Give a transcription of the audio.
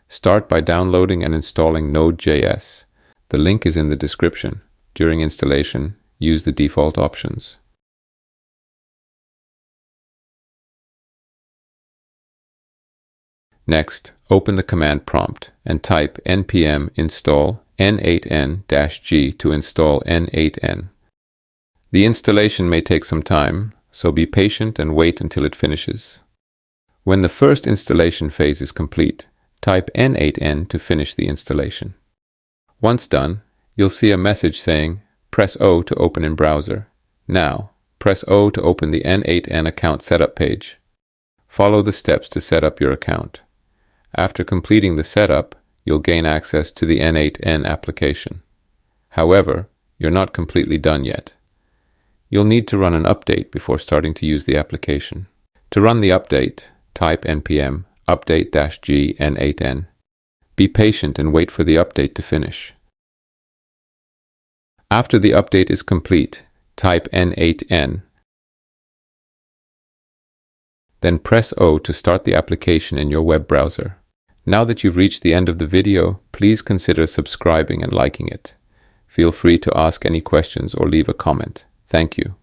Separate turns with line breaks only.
Start by downloading and installing Node.js. The link is in the description. During installation, use the default options. Next, open the command prompt and type npm install n8n-g to install n8n. The installation may take some time, so be patient and wait until it finishes. When the first installation phase is complete, type n8n to finish the installation. Once done, you'll see a message saying, press O to open in browser. Now, press O to open the n8n account setup page. Follow the steps to set up your account. After completing the setup, you'll gain access to the n8n application. However, you're not completely done yet. You'll need to run an update before starting to use the application. To run the update, type npm update-g n8n. Be patient and wait for the update to finish. After the update is complete, type n8n. Then press O to start the application in your web browser. Now that you've reached the end of the video, please consider subscribing and liking it. Feel free to ask any questions or leave a comment. Thank you.